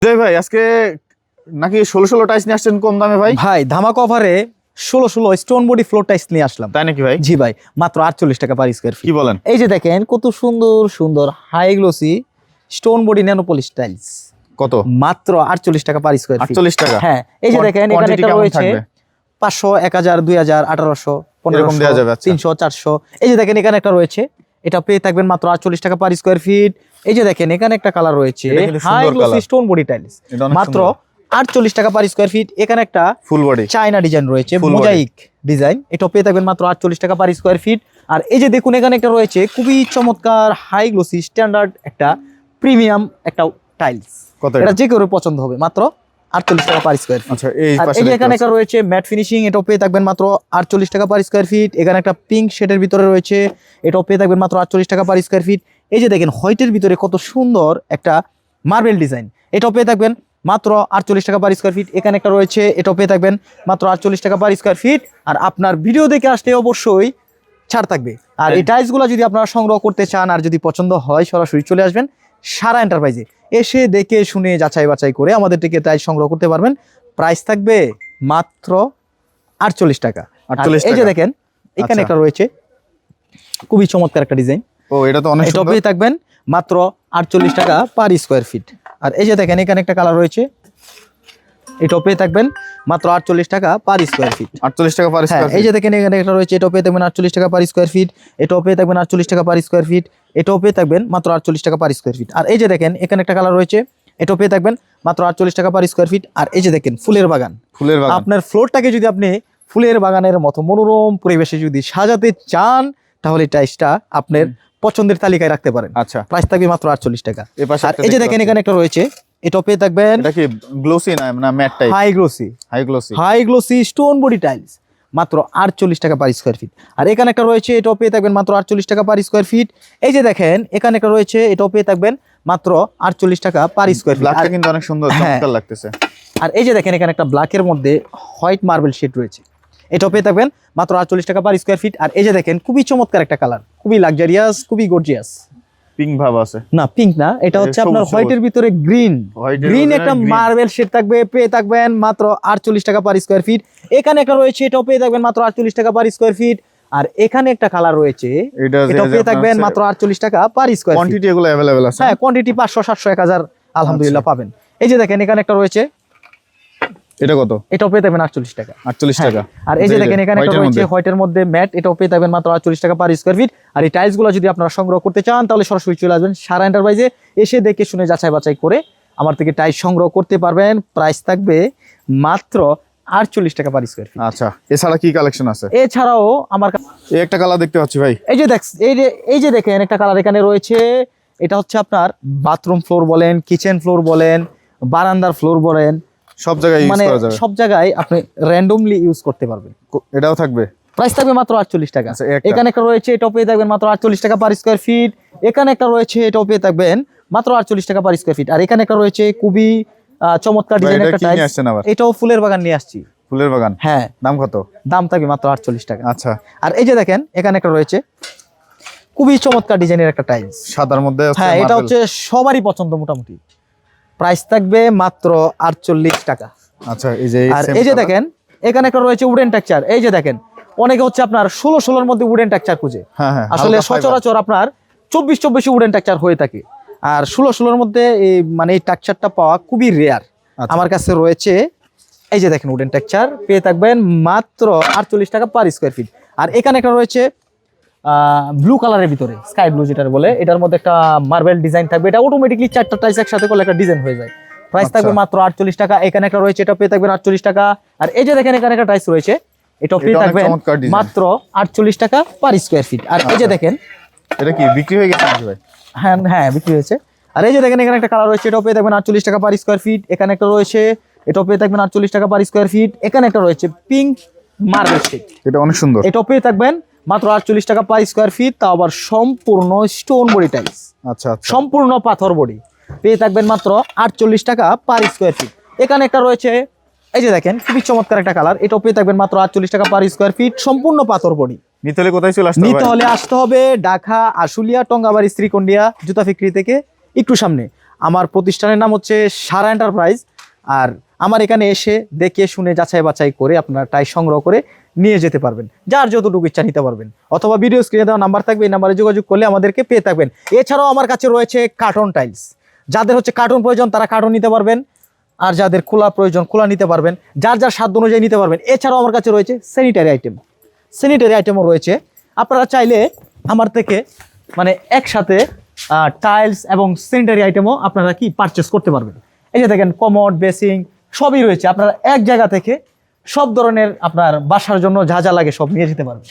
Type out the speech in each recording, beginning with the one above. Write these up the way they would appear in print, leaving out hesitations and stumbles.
জয় ভাই, আজকে নাকি 16 টাইলস নিয়ে আসছেন কম দামে ভাই? ভাই ধামাকা অফারে 16 স্টোন বডি ফ্লোর টাইলস নিয়ে আসলাম। তাই নাকি ভাই? জি ভাই, মাত্র 48 টাকা পার স্কয়ার ফিট। কি বলেন? এই যে দেখেন কত সুন্দর সুন্দর high glossy stone body nano polish tiles, কত? মাত্র 48 টাকা পার স্কয়ার ফিট। 48 টাকা? হ্যাঁ, এই যে দেখেন এখানে কোয়ান্টিটি একটা কেমন রয়েছে থাকবে? 500, 1000, 2000, 1800, এরকম দেয়া যাবে, 1500, আচ্ছা। 300, 400। এই যে দেখেন এখানে একটা রয়েছে, এটা পেয়ে থাকবেন মাত্র 48 টাকা পার স্কয়ার ফিট। এই যে দেখেন এখানে একটা কালার রয়েছে এটা কিন্তু হাই সুন্দর glossy colour। Stone body tiles, এটা অনেক মাত্র সুন্দর। 48 টাকা পার স্কয়ার ফিট। এখানে একটা ফুল বডি চায়না ডিজাইন রয়েছে, Full body। মোজাইক ডিজাইন, এটা পেয়ে থাকবেন মাত্র 48 টাকা পার স্কয়ার ফিট। আর এই যে দেখুন এখানে একটা রয়েছে খুবই চমৎকার হাই গ্লোসি স্ট্যান্ডার্ড একটা প্রিমিয়াম একটা টাইলস, কত এটা যে কেউ পছন্দ হবে, মাত্র 48 টাকা পার স্কয়ার ফিট। আচ্ছা, এই আর পাশে এই যে দেখতে এখানে একটা পাচ্ছি। রয়েছে ম্যাট ফিনিশিং, এটাও পেয়ে থাকবেন মাত্র 48 টাকা পার স্কয়ার ফিট। এখানে একটা পিঙ্ক শেডের ভিতরে রয়েছে, এটাও পেয়ে থাকবেন মাত্র 48 টাকা পার স্কয়ার ফিট। এই যে দেখেন হোয়াইটের ভিতরে কত সুন্দর একটা মার্বেল ডিজাইন, এটাও পেয়ে থাকবেন মাত্র 48 টাকা পার স্কয়ার ফিট। এখানে একটা রয়েছে, এটাও পেয়ে থাকবেন মাত্র 48 টাকা পার স্কয়ার ফিট। আর আপনার ভিডিও দেখে আসলে অবশ্যই ছাড় থাকবে। আর এই টাইলসগুলো যদি আপনারা সংগ্রহ করতে চান আর যদি পছন্দ হয়, সরাসরি চলে আসবেন সারা এন্টারপ্রাইজে, এসে দেখে শুনে যাচাই বাছাই করে আমাদের থেকে টাইলস সংগ্রহ করতে পারবেন। প্রাইস থাকবে মাত্র 48 টাকা। আর 48 এই যে টাকা। দেখেন এখানে আচ্ছা। একটা রয়েছে খুবই চমৎকার একটা ডিজাইন, ও, এটা তো অনেক এটা সুন্দর। পেয়ে থাকবেন মাত্র 48 টাকা পার স্কয়ার ফিট। আর এই যে দেখেন এখানে একটা কালার রয়েছে, এটাও পেয়ে থাকবেন মাত্র 48 টাকা পার স্কয়ার ফিট। 48 টাকা পার হ্যাঁ, স্কয়ার এই ফিট। যে দেখেন এখানে একটা রয়েছে, এটাও পেয়ে থাকবেন 48 টাকা পার স্কয়ার ফিট। এটাও পেয়ে থাকবেন 48 টাকা পার স্কয়ার ফিট। এটাও পেয়ে থাকবেন মাত্র 48 টাকা পার স্কয়ার ফিট। আর এই যে দেখেন এখানে একটা কালার রয়েছে, এটাও পেয়ে থাকবেন মাত্র 48 টাকা পার স্কয়ার ফিট। আর এই যে দেখেন ফুলের বাগান, ফুলের বাগান। আপনার ফ্লোরটাকে যদি আপনি ফুলের বাগানের মতো মনোরম পরিবেশে যদি সাজাতে চান, তাহলে টাইলসটা আপনার পছন্দের তালিকায় রাখতে পারেন। আচ্ছা, প্রাইস থাকবে মাত্র 48 টাকা। এই পাশে আর একটা এই যে দেখতে দেখেন পাচ্ছি। এখানে একটা রয়েছে, এটাও পেয়ে থাকবেন এটা কি গ্লোসি না matte type? High glossy, high glossy. High glossy stone body tiles, মাত্র 48 টাকা পার স্কয়ার ফিট। আর এখানে একটা রয়েছে, এটাও পেয়ে থাকবেন মাত্র 48 টাকা পার স্কয়ার ফিট। এই যে দেখেন এখানে একটা রয়েছে, এটাও পেয়ে থাকবেন মাত্র 48 টাকা পার স্কয়ার ফিট। ব্ল্যাকটা কিন্তু অনেক সুন্দর, হ্যাঁ। চমৎকার লাগতেছে। আর এই যে দেখেন এখানে একটা ব্ল্যাকের মধ্যে হোয়াইট মার্বেল শেড রয়েছে, এটাও পেয়ে থাকবেন মাত্র 48 টাকা পার স্কয়ার ফিট। আর এই যে দেখেন খুবই চমৎকার একটা কালার, খুবই লাক্সারিয়াস, খুবই গর্জিয়াস। পিঙ্ক ভাব আছে। না পিঙ্ক না, এটা হচ্ছে সবুজ, আপনার সবুজ। হোয়াইটের ভিতরে গ্রিন, হোয়াইটের গ্রিন ভিতরে একটা green। মার্বেল শেড থাকবে, পেয়ে থাকবেন মাত্র 48 টাকা পার স্কয়ার ফিট। এখানে একটা রয়েছে, এটাও পেয়ে থাকবেন মাত্র 48 টাকা পার স্কয়ার ফিট। আর এখানে একটা কালার রয়েছে, এটাও পেয়ে থাকবেন মাত্র 48 টাকা পার স্কয়ার ফিট। কোয়ান্টিটি এগুলো अवेलेबल আছে? হ্যাঁ, কোয়ান্টিটি 500, 700, 1000 আলহামদুলিল্লাহ পাবেন। এই যে দেখেন এখানে একটা রয়েছে, এটা কত? এটাও পেয়ে থাকবেন 48 টাকা। 48 টাকা। আর এই যে দেখেন এখানে একটা হোয়াইটের রয়েছে মধ্যে। হোয়াইটের মধ্যে ম্যাট, এটাও পেয়ে থাকবেন মাত্র 48 টাকা পার স্কয়ার ফিট। আর এই টাইলস গুলো যদি আপনারা সংগ্রহ করতে চান, তাহলে সরাসরি চলে আসবেন সারা এন্টারপ্রাইজে, এসে দেখে শুনে যাচাই বাছাই করে আমার থেকে টাইলস সংগ্রহ করতে পারবেন। প্রাইস থাকবে মাত্র 48 টাকা পার স্কয়ার ফিট। আচ্ছা, এছাড়া কি কালেকশন আছে? এছাড়াও আমার এই একটা কালার দেখতে পাচ্ছি ভাই। এই যে দেখেন একটা কালার এখানে রয়েছে, এটা হচ্ছে আপনার বাথরুম ফ্লোর বলেন, কিচেন ফ্লোর বলেন, বারান্দার ফ্লোর বলেন, সব জায়গায় ইউজ মানে করা যাবে। সব জায়গায় আপনি র্যান্ডমলি ইউজ করতে পারবেন। এটাও থাকবে। প্রাইস থাকবে মাত্র 48 টাকা। আচ্ছা, একটা। এখানে একটা রয়েছে, এটাও পেয়ে থাকবেন মাত্র 48 টাকা পার স্কয়ার ফিট। এখানে একটা রয়েছে, এটাও পেয়ে থাকবেন মাত্র 48 টাকা পার স্কয়ার ফিট। আর এখানে একটা রয়েছে খুবই চমৎকার ভাই, ডিজাইনের এটা একটা কি নিয়ে টাইলস, আসছেন আবার? এটাও ফুলের বাগান নিয়ে আসছি। ফুলের বাগান। হ্যাঁ, দাম কত? দাম থাকবে মাত্র 48 টাকা। আচ্ছা, আর এই যে দেখেন এখানে একটা রয়েছে খুবই চমৎকার ডিজাইনের একটা টাইলস। সাদার মধ্যে হচ্ছে হ্যাঁ, এটা marble। হচ্ছে সবারই পছন্দ মোটামুটি। প্রাইস থাকবে মাত্র 48 টাকা। আচ্ছা, এই যে আর same এই যে color। দেখেন এখানে একটা রয়েছে উডেন টেক্সচার। এই যে দেখেন অনেকে হচ্ছে আপনার 16 মধ্যে উডেন টেক্সচার খুঁজে, হ্যাঁ হ্যাঁ, আসলে হালকা fiber। সচরাচর আপনার 24 উডেন টেক্সচার হয়ে থাকে। আর 16 মধ্যে এই মানে এই টেক্সচারটা পাওয়া খুবই রেয়ার। আচ্ছা। আমার কাছে রয়েছে, এই যে দেখেন উডেন টেক্সচার পেয়ে থাকবেন মাত্র 48 টাকা পার স্কয়ার ফিট। আর এখানে একটা রয়েছে ব্লু কালারের ভিতরে, স্কাই ব্লু যেটা বলে, এটার মধ্যে একটা মার্বেল ডিজাইন থাকবে। এটা অটোমেটিকলি 4টা টাইলস একসাথে করলে একটা ডিজাইন হয়ে যায়। প্রাইস আচ্ছা। থাকবে মাত্র 48 টাকা। এখানে একটা রয়েছে, এটা পেয়ে থাকবেন 48 টাকা। আর এই যে দেখেন এখানে একটা টাইলস রয়েছে, এটা পেয়ে এটা অনেক থাকবেন চমৎকার design। মাত্র 48 টাকা পার স্কয়ার ফিট। আর এই যে আচ্ছা। দেখেন, এটা কি বিক্রি হয়ে গেছে নাকি ভাই? হ্যাঁ হ্যাঁ বিক্রি হয়েছে। আর এই যে দেখেন এখানে একটা কালার রয়েছে, এটাও পেয়ে থাকবেন 48 টাকা পার স্কয়ার ফিট। এখানে একটা রয়েছে, এটাও পেয়ে থাকবেন 48 টাকা পার স্কয়ার ফিট। এখানে একটা রয়েছে পিঙ্ক মার্বেল শেড, এটা অনেক সুন্দর। এটাও পেয়ে থাকবেন মাত্র 48 টাকা পার স্কয়ার ফিট। তাও আবার সম্পূর্ণ স্টোন বডি টাইলস, আচ্ছা আচ্ছা, সম্পূর্ণ পাথর বডি, পেয়ে থাকবেন মাত্র 48 টাকা পার স্কয়ার ফিট। এখানে একটা রয়েছে, এই যে দেখেন খুবই চমৎকার একটা কালার, এটাও পেয়ে থাকবেন মাত্র 48 টাকা পার স্কয়ার ফিট, সম্পূর্ণ পাথর বডি। নিতে হলে কোথায় চলে আসতে হবে নিতে ভাই? হলে আসতে হবে ঢাকা আশুলিয়া টঙ্গাবাড়ি শ্রীকন্ডিয়া জুতা ফ্যাক্টরি থেকে একটু সামনে। আমার প্রতিষ্ঠানের নাম হচ্ছে সারা এন্টারপ্রাইজ। আর আমার এখানে এসে দেখে শুনে যাচাই বাছাই করে আপনারা টাইস সংগ্রহ করে নিয়ে যেতে পারবেন, যার যতটুকু ইচ্ছা নিতে পারবেন। অথবা ভিডিও স্ক্রিনে দেওয়া নাম্বার থাকবে, এই নাম্বারে যোগাযোগ করলে আমাদেরকে পেয়ে থাকবেন। এছাড়াও আমার কাছে রয়েছে কার্টন টাইলস, যাদের হচ্ছে কার্টন প্রয়োজন তারা কার্টন নিতে পারবেন, আর যাদের খোলা প্রয়োজন খোলা নিতে পারবেন, যার যার সাধ্য অনুযায়ী নিতে পারবেন। এছাড়াও আমার কাছে রয়েছে স্যানিটারি আইটেমও রয়েছে। আপনারা চাইলে আমার থেকে মানে একসাথে টাইলস এবং স্যানিটারি আইটেমও আপনারা কি পারচেস করতে পারবেন। এই যে দেখেন কমোড, বেসিং সবই রয়েছে, আপনারা এক জায়গা থেকে সব ধরনের আপনার বাসার জন্য যা যা লাগে সব নিয়ে যেতে পারবেন।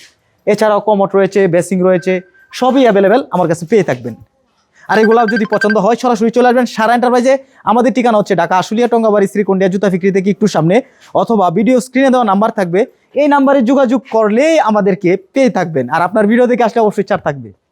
এছাড়াও কমোড রয়েছে, বেসিং রয়েছে, সবই অ্যাভেলেবেল আমার কাছে পেয়ে থাকবেন। আর এগুলো যদি পছন্দ হয় সরাসরি চলে আসবেন সারা এন্টারপ্রাইজে। আমাদের ঠিকানা হচ্ছে ঢাকা আশুলিয়া টঙ্গাবাড়ি শ্রীকন্ডিয়া জুতা ফ্যাক্টরি থেকে একটু সামনে, অথবা ভিডিও স্ক্রিনে দেওয়া নাম্বার থাকবে, এই নাম্বারে যোগাযোগ করলেই আমাদেরকে পেয়ে থাকবেন। আর আপনার ভিডিও দেখে আসলে অবশ্যই ছাড় থাকবে।